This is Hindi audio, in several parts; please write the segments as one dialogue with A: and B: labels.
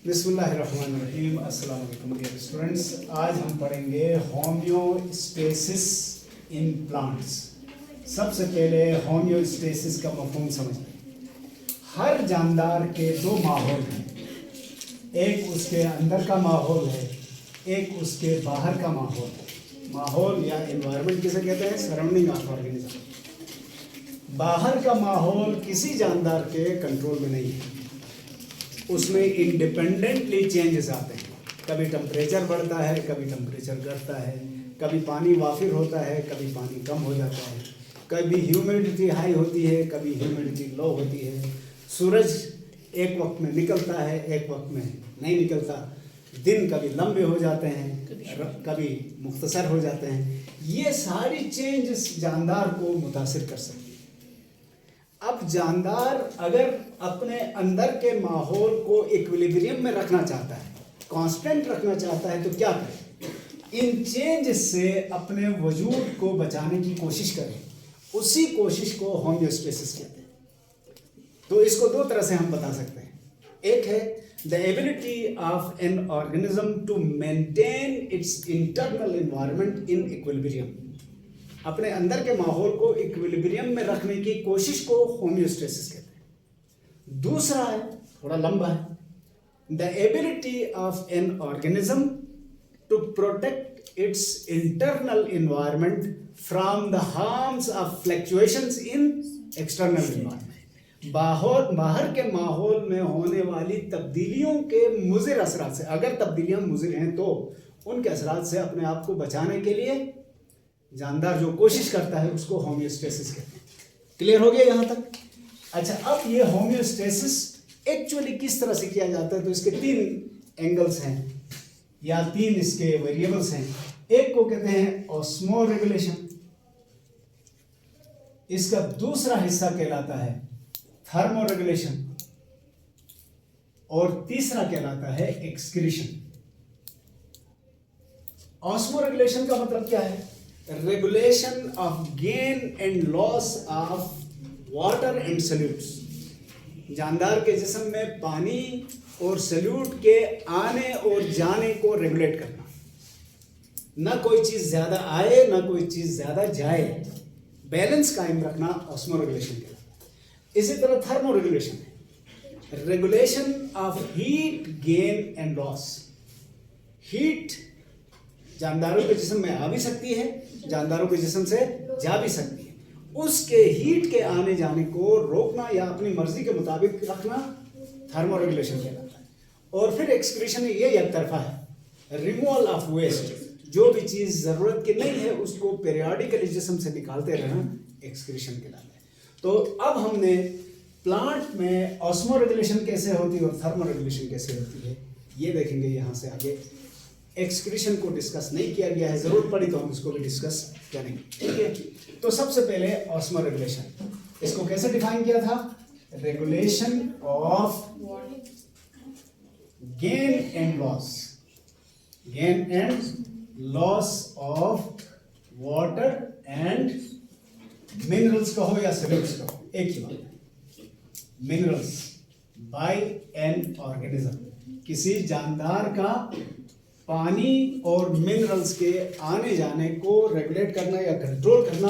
A: बिस्मिल्लाहिर्रहमानिर्रहीम। अस्सलाम वालेकुम डियर स्टूडेंट्स। आज हम पढ़ेंगे होम्योस्टेसिस इन प्लांट्स। सबसे पहले होम्योस्टेसिस का मफहूम समझें। हर जानदार के दो माहौल हैं, एक उसके अंदर का माहौल है, एक उसके बाहर का माहौल है। माहौल या एनवायरनमेंट किसे कहते हैं? Surrounding of organism. बाहर का माहौल किसी जानदार के कंट्रोल में नहीं है, उसमें इंडिपेंडेंटली चेंजेस आते हैं। कभी टेम्परेचर बढ़ता है, कभी टेम्परेचर घटता है, कभी पानी वाफिर होता है, कभी पानी कम हो जाता है, कभी ह्यूमिडिटी हाई होती है, कभी ह्यूमिडिटी लो होती है। सूरज एक वक्त में निकलता है, एक वक्त में नहीं निकलता। दिन कभी लंबे हो जाते हैं, कभी मुख्तसर हो जाते हैं। ये सारी चेंजेस जानदार को मुतासिर कर सकती है। अब जानदार अगर अपने अंदर के माहौल को इक्विलिब्रियम में रखना चाहता है, कांस्टेंट रखना चाहता है, तो क्या करे? इन चेंजेस से अपने वजूद को बचाने की कोशिश करें। उसी कोशिश को होम्योस्टेसिस कहते हैं। तो इसको दो तरह से हम बता सकते हैं। एक है the ability of an organism to maintain its internal environment in equilibrium. अपने अंदर के माहौल को इक्विलिब्रियम में रखने की कोशिश को होम्योस्टेसिस कहते हैं। दूसरा है, थोड़ा लंबा है, the ability of an organism to protect its internal environment from the harms of fluctuations in external environment. बाहर के माहौल में होने वाली तब्दीलियों के मुज़िर असरात से, अगर तब्दीलियां मुज़िर हैं तो उनके असरात से अपने आप को बचाने के लिए जानदार जो कोशिश करता है उसको होम्योस्टेसिस कहते हैं। क्लियर हो गया यहाँ तक? अच्छा, अब ये होम्योस्टेसिस एक्चुअली किस तरह से किया जाता है? तो इसके तीन एंगल्स हैं या तीन इसके वेरिएबल्स हैं। एक को कहते हैं ऑस्मो रेगुलेशन, इसका दूसरा हिस्सा कहलाता है थर्मो रेगुलेशन, और तीसरा कहलाता है एक्सक्रीशन। ऑस्मो रेगुलेशन का मतलब क्या है? Regulation of gain and loss of water and salutes. जानदार के जिस्म में पानी और सल्यूट के आने और जाने को रेगुलेट करना, ना कोई चीज़ ज़्यादा आए ना कोई चीज़ ज़्यादा जाए, बैलेंस कायम रखना ऑस्मो रेगुलेशन कहलाता है। इसी तरह थर्मो रेगुलेशन है, regulation of heat gain and loss. Heat जानदारों के जिस्म में आ भी सकती है, जानदारों के जिस्म से जा भी सकती है। उसके हीट के आने जाने को रोकना या अपनी मर्जी के मुताबिक रखना थर्मो रेगुलेशन कहलाता है। और फिर एक्सक्रीशन ये एक तरफा है, रिमूवल ऑफ वेस्ट। जो भी चीज़ ज़रूरत की नहीं है उसको पीरियडिकली जिस्म से निकालते रहना एक्सक्रीशन कहलाता है। तो अब हमने प्लांट में ऑस्मो रेगुलेशन कैसे होती है और थर्मो रेगुलेशन कैसे होती है ये देखेंगे। यहाँ से आगे एक्सक्रीशन को डिस्कस नहीं किया गया है, जरूरत पड़ी तो हम इसको भी डिस्कस करेंगे, ठीक है। तो सबसे पहले ऑस्मो रेगुलेशन, इसको कैसे डिफाइन किया था? Regulation of gain and loss, gain and loss of water and minerals कहो या सल्यूट्स कहो, एक ही बात है। मिनरल्स बाय एन ऑर्गेनिज्म, किसी जानदार का पानी और मिनरल्स के आने जाने को रेगुलेट करना या कंट्रोल करना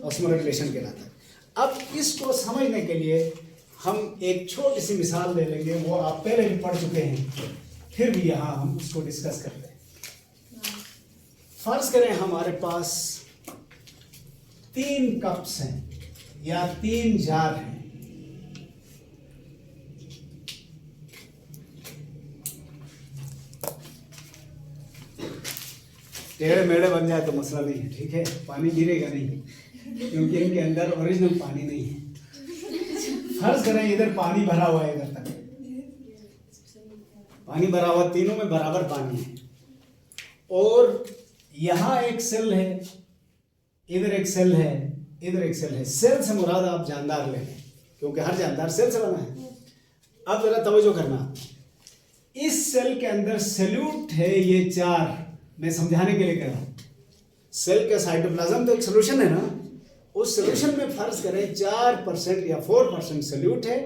A: ऑस्मो रेगुलेशन कहलाता है। अब इसको समझने के लिए हम एक छोटी सी मिसाल ले लेंगे, वो आप पहले भी पढ़ चुके हैं, फिर भी यहाँ हम उसको डिस्कस करते हैं। फर्ज करें हमारे पास 3 कप्स हैं या 3 जार हैं। टेढ़े मेढ़े बन जाए तो मसला नहीं है, ठीक है, पानी गिरेगा नहीं क्योंकि इनके अंदर ओरिजिनल पानी नहीं है। फर्ज करें इधर पानी भरा हुआ है, इधर तक पानी भरा हुआ, तीनों में बराबर पानी है, और यहाँ एक सेल है, इधर एक सेल है, इधर एक सेल है। सेल से मुराद आप जानदार ले लें क्योंकि हर जानदार सेल से बना है। अब जरा तवज्जो करना, इस सेल के अंदर सल्यूट है ये 4, मैं समझाने के लिए कह रहा हूँ। सेल का साइटोप्लाज्म तो एक सोल्यूशन है ना, उस सोल्यूशन में फर्ज करें 4% या 4% सल्यूट है,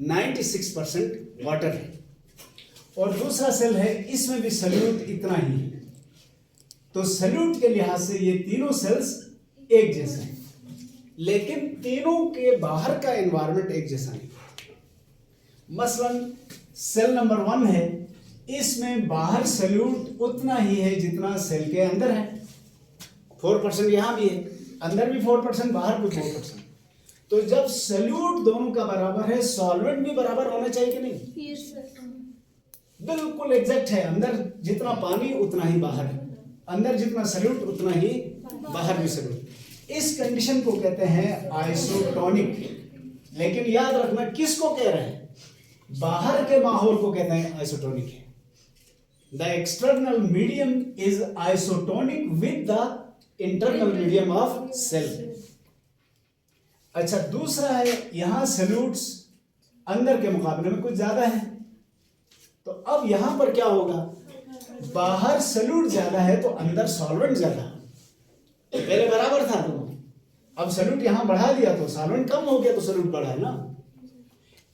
A: 96% वाटर है। और दूसरा सेल है इसमें भी सल्यूट इतना ही है। तो सल्यूट के लिहाज से ये तीनों सेल्स एक जैसे हैं, लेकिन तीनों के बाहर का एनवायरनमेंट एक जैसा नहीं। मसलन सेल नंबर 1 है, इसमें बाहर सल्यूट उतना ही है जितना सेल के अंदर है। 4% यहां भी है, अंदर भी 4%, बाहर भी 4%। तो जब सल्यूट दोनों का बराबर है, सॉल्वेंट भी बराबर होना चाहिए कि नहीं?
B: Yes sir.
A: बिल्कुल एग्जैक्ट है। अंदर जितना पानी उतना ही बाहर है, अंदर जितना सल्यूट उतना ही बाहर भी सल्यूट। इस कंडीशन को कहते हैं आइसोटोनिक। लेकिन याद रखना किसको कह रहे हैं? बाहर के माहौल को कहते हैं आइसोटोनिक है। The external medium is isotonic with the internal medium of cell. अच्छा, दूसरा है यहां सल्यूट्स अंदर के मुकाबले में कुछ ज्यादा है। तो अब यहां पर क्या होगा? बाहर सल्यूट ज्यादा है तो अंदर सॉल्वेंट ज्यादा। पहले बराबर था दोनों, अब सल्यूट यहां बढ़ा दिया तो सॉल्वेंट कम हो गया, तो सल्यूट बढ़ा है ना।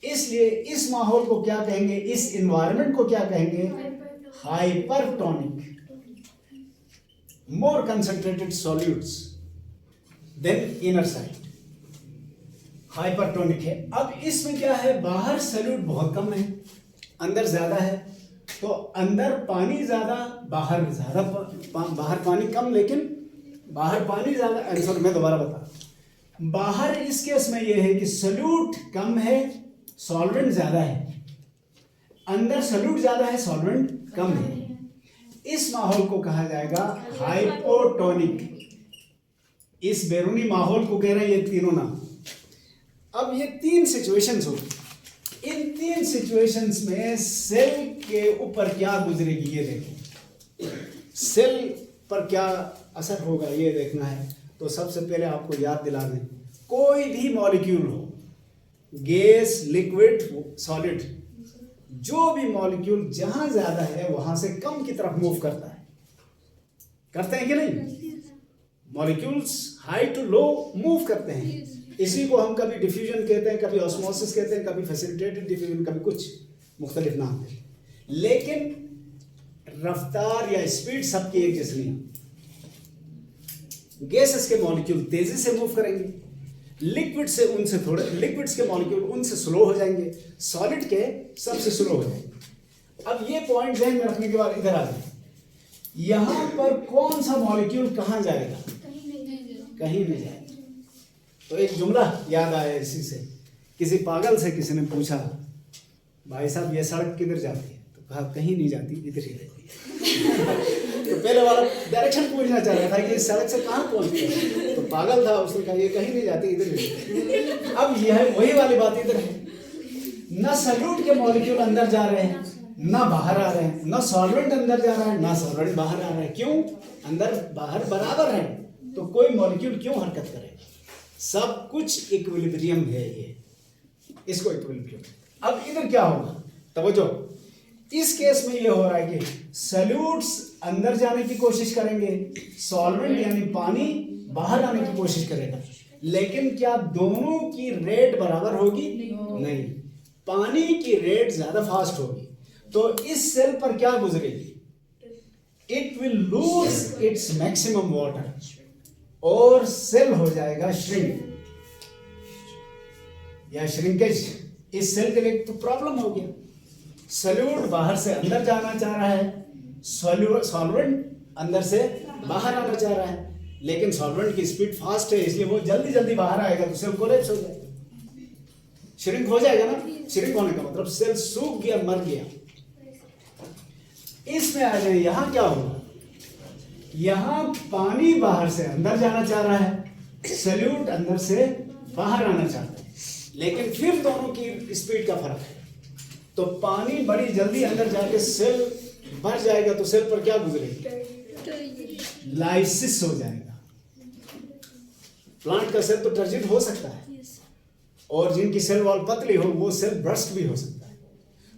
A: इसलिए इस माहौल को क्या कहेंगे, इस एनवायरनमेंट को क्या कहेंगे? Hypertonic. More concentrated solutes than inner side, hypertonic है। अब इसमें क्या है? बाहर सल्यूट बहुत कम है, अंदर ज्यादा है। तो अंदर पानी ज्यादा, बाहर ज्यादा, बाहर पानी कम, लेकिन बाहर पानी ज्यादा। सॉरी, मैं दोबारा बता। बाहर इस केस में यह है कि सल्यूट कम है, सॉल्वेंट ज्यादा है। अंदर सल्यूट ज्यादा है, सॉल्वेंट कम है। इस माहौल को कहा जाएगा हाइपोटोनिक। इस बैरूनी माहौल को कह रहे हैं ये तीनों नाम। अब ये 3 सिचुएशंस होगी। इन 3 सिचुएशंस में सेल के ऊपर क्या गुजरेगी ये देखो। सेल पर क्या असर होगा ये देखना है। तो सबसे पहले आपको याद दिला दें, कोई भी मॉलिक्यूल हो, गैस, लिक्विड, सॉलिड, जो भी मॉलिक्यूल जहां ज्यादा है वहां से कम की तरफ मूव करता है। करते हैं कि नहीं? Molecules high to low move करते हैं। इसी को हम कभी डिफ्यूजन कहते हैं, कभी ऑस्मोसिस कहते हैं, कभी फैसिलिटेटेड डिफ्यूजन, कभी कुछ मुख्तलिफ नाम है। लेकिन रफ्तार या स्पीड सबकी एक जैसी नहीं। गैसेस के मॉलिक्यूल तेजी से मूव करेंगे, लिक्विड से उनसे थोड़े, लिक्विड्स के मॉलिक्यूल उनसे स्लो हो जाएंगे, सॉलिड के सबसे स्लो हो जाएंगे। अब ये पॉइंट ध्यान में रखने के बाद इधर आ जाए, यहां पर कौन सा मॉलिक्यूल कहां जाएगा? कहीं नहीं जाएगा। तो एक जुमला याद आया इसी से। किसी पागल से किसी ने पूछा, भाई साहब ये सड़क किधर जाती है? तो कहा कहीं नहीं जाती, इधर ही रहती है। तो पहले वाला डायरेक्शन पूछना चाह रहा था कि इस सड़क से कहाँ पहुंचती है, तो पागल था, उसने कहा ये कहीं नहीं जाती, इधर ही रहती है। अब यह वही वाली बात इधर है। न सल्यूट के मॉलिक्यूल अंदर जा रहे हैं, ना बाहर आ रहे हैं, ना सॉल्वेंट अंदर जा रहा है, ना सॉल्वेंट बाहर आ रहा है। क्यों? अंदर बाहर बराबर है, तो कोई मॉलिक्यूल क्यों हरकत करेगा? सब कुछ इक्विलिब्रियम है, ये इसको इक्विलिब्रियम। अब इधर क्या होगा? तवज्जो, इस केस में ये हो रहा है कि सल्यूट्स अंदर जाने की कोशिश करेंगे, सॉल्वेंट यानी पानी बाहर आने की कोशिश करेगा। लेकिन क्या दोनों की रेट बराबर होगी? नहीं। पानी की रेट ज्यादा फास्ट होगी, तो इस सेल पर क्या गुजरेगी? It will lose its maximum water और सेल हो जाएगा श्रिंक या श्रिंकेज। इस सेल के लिए तो प्रॉब्लम हो गया। सल्यूट बाहर से अंदर जाना चाह रहा है, सॉल्वेंट अंदर से बाहर आना चाह रहा है, लेकिन सॉल्वेंट की स्पीड फास्ट है, इसलिए वो जल्दी जल्दी बाहर आएगा तो सेल कोलैप्स हो जाएगा, श्रिंक हो जाएगा ना। श्रिंक होने का मतलब सेल सूख गया, मर गया। इसमें आ जाए, यहां क्या होगा? यहां पानी बाहर से अंदर जाना चाह रहा है, सल्यूट अंदर से बाहर आना चाहता है, लेकिन फिर दोनों की स्पीड का फर्क है। तो पानी बड़ी जल्दी अंदर जाके सेल भर जाएगा, तो सेल पर क्या गुजरेगी? लाइसिस हो जाएगा। प्लांट का सेल तो टर्जिड हो सकता है, और जिनकी सेल वॉल पतली हो वो सेल ब्रस्ट भी हो सकता है।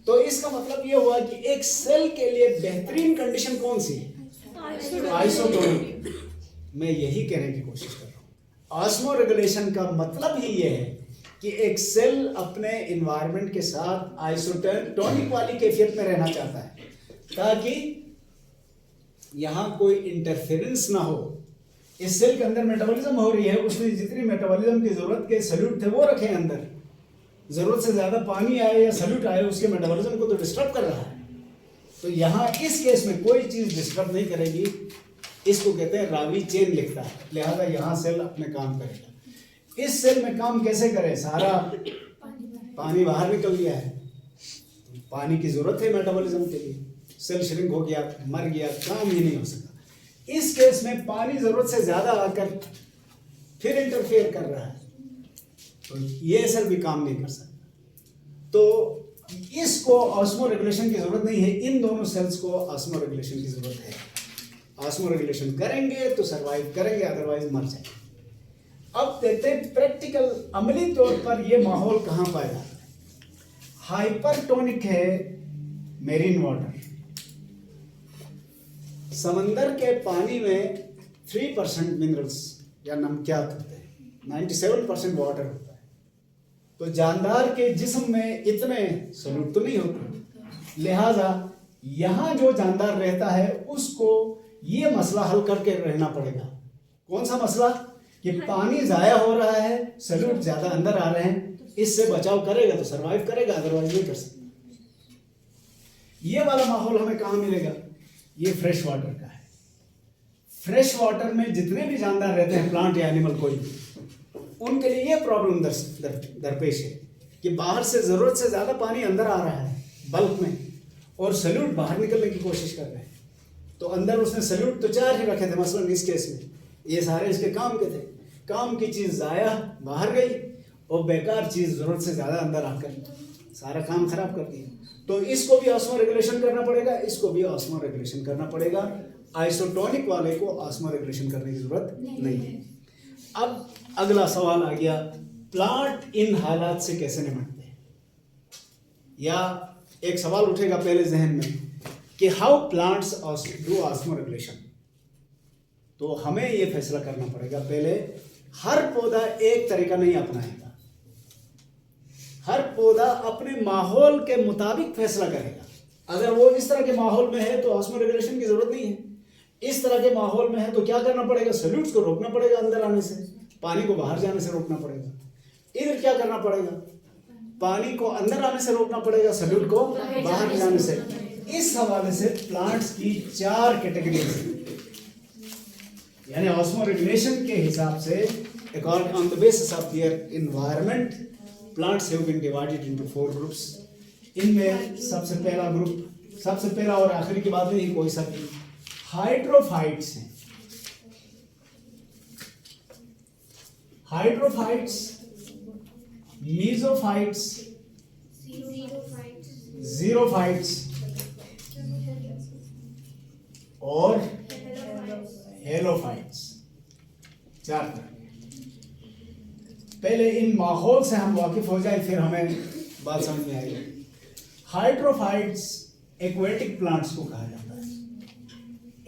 A: तो इसका मतलब ये हुआ कि एक सेल के लिए बेहतरीन कंडीशन कौन सी है? आइसोटोनिक। मैं यही कहने की कोशिश कर रहा हूं। ऑस्मो रेगुलेशन का मतलब ही ये है कि एक सेल अपने इन्वायरमेंट के साथ आइसोटोनिक वाली कैफियत में रहना चाहता है ताकि यहाँ कोई इंटरफेरेंस ना हो। इस सेल के अंदर मेटाबॉलिज्म हो रही है, उसमें जितनी मेटाबॉलिज्म की जरूरत के सल्यूट थे वो रखे अंदर, जरूरत से ज्यादा पानी आए या सल्यूट आए उसके मेटाबॉलिज्म को तो डिस्टर्ब कर रहा है। तो यहाँ इस केस में कोई चीज डिस्टर्ब नहीं करेगी, इसको कहते हैं रावी चेन लिखता है, लिहाजा यहाँ सेल अपने काम करेगा। इस सेल में काम कैसे करे, सारा पानी बाहर निकल गया है, पानी की जरूरत है मेटाबॉलिज्म के लिए, सेल श्रिंक हो गया, मर गया, काम ही नहीं हो सका। इस केस में पानी जरूरत से ज्यादा आकर फिर इंटरफेयर कर रहा है, तो ये सेल भी काम नहीं कर सकता। तो इसको ऑस्मो रेगुलेशन की जरूरत नहीं है, इन दोनों सेल्स को ऑस्मो रेगुलेशन की जरूरत है। ऑस्मो रेगुलेशन करेंगे तो सरवाइव करेंगे, अदरवाइज मर जाएंगे। अब देखते हैं प्रैक्टिकल अमली तौर पर ये माहौल कहाँ पाया जाता है। हाइपरटोनिक है मेरीन वाटर, समंदर के पानी में 3% मिनरल्स या नमकियात होते हैं, 97% वाटर होता है। तो जानदार के जिस्म में इतने सल्यूट तो नहीं होते, लिहाजा यहाँ जो जानदार रहता है उसको ये मसला हल करके रहना पड़ेगा। कौन सा मसला? कि पानी ज़ाया हो रहा है, सल्यूट ज़्यादा अंदर आ रहे हैं, इससे बचाव करेगा तो सरवाइव करेगा, अदरवाइज नहीं कर सकता। ये वाला माहौल हमें कहाँ मिलेगा? ये फ्रेश वाटर का है। फ्रेश वाटर में जितने भी जानदार रहते हैं, प्लांट या एनिमल कोई, उनके लिए ये प्रॉब्लम दरपेश है कि बाहर से ज़रूरत से ज़्यादा पानी अंदर आ रहा है बल्क में, और सल्यूट बाहर निकलने की कोशिश कर रहे हैं। तो अंदर उसने सल्यूट तो 4 ही रखे थे, मसलन इस केस में ये सारे इसके काम के थे। काम की चीज़ ज़ाया बाहर गई और बेकार चीज़ ज़रूरत से ज़्यादा अंदर आकर सारा काम खराब कर दिया। तो इसको भी ऑस्मो रेगुलेशन करना पड़ेगा, इसको भी ऑस्मो रेगुलेशन करना पड़ेगा। आइसोटोनिक वाले को ऑस्मो रेगुलेशन करने की जरूरत नहीं है। अब अगला सवाल आ गया, प्लांट इन हालात से कैसे निपटते हैं? या एक सवाल उठेगा पहले जहन में कि how plants do osmo regulation. तो हमें ये फैसला करना पड़ेगा पहले, हर पौधा एक तरीका नहीं अपनाएगा, हर पौधा अपने माहौल के मुताबिक फैसला करेगा। अगर वो इस तरह के माहौल में है तो ऑस्मो रेगुलेशन की जरूरत नहीं है, इस तरह के माहौल में है तो क्या करना पड़ेगा? सल्यूट्स को रोकना पड़ेगा अंदर आने से, पानी को बाहर जाने से रोकना पड़ेगा। इधर क्या करना पड़ेगा? पानी को अंदर आने से रोकना पड़ेगा, सल्यूट को बाहर जाने से। इस हवाले से प्लांट्स की 4 कैटेगरीज हैं, यानी ऑस्मो रेगुलेशन के हिसाब से according on the basis of their environment plants have been divided into 4 groups. इनमें सबसे पहला ग्रुप, सबसे पहला और आखिरी की बात नहीं, कोई सा भी, हाइड्रोफाइट्स हैं। हाइड्रोफाइट्स, मीजोफाइट्स, जीरोफाइट्स और हेलोफाइट्स, 4 तरह के। पहले इन माहौल से हम वाकिफ हो जाए, फिर हमें बात समझ में आएगी। हाइड्रोफाइट्स एक्वेटिक प्लांट्स को कहा जाता है।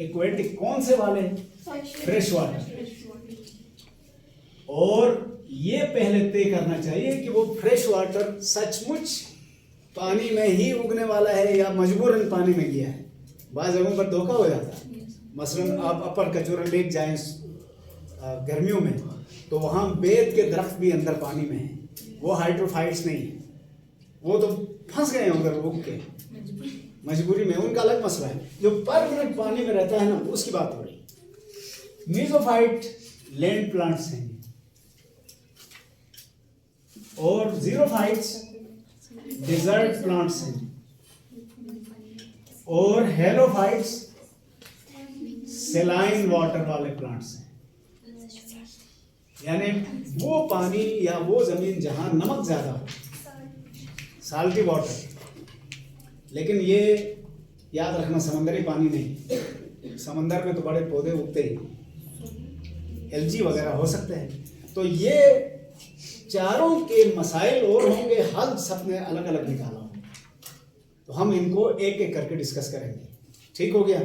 A: एक्वेटिक कौन से वाले? Fresh water. और ये पहले तय करना चाहिए कि वो फ्रेश वाटर सचमुच पानी में ही उगने वाला है या मजबूरन पानी में गया है। बाज़ जगहों पर धोखा हो जाता है। मसलन आप अपर कचोरा लेक जाएं गर्मियों में, तो वहाँ बेद के दरख्त भी अंदर पानी में है, वो हाइड्रोफाइट्स नहीं है, वो तो फंस गए हैं उधर उग के मजबूरी में, उनका अलग मसला है। जो परमानेंट पानी में रहता है ना, उसकी बात हो रही। मीजोफाइट लैंड प्लांट्स हैं, और जीरोफाइट्स डिजर्ट प्लांट्स हैं, और हेलोफाइट्स सेलाइन वाटर वाले प्लांट्स हैं, यानी वो पानी या वो जमीन जहां नमक ज्यादा हो, साल्टी वाटर। लेकिन ये याद रखना, समंदरी पानी नहीं, समंदर में तो बड़े पौधे उगते ही, एलजी वगैरह हो सकते हैं। तो ये चारों के मसाइल और होंगे, हल सबने अलग अलग निकाला हो, तो हम इनको एक एक करके डिस्कस करेंगे। ठीक हो गया?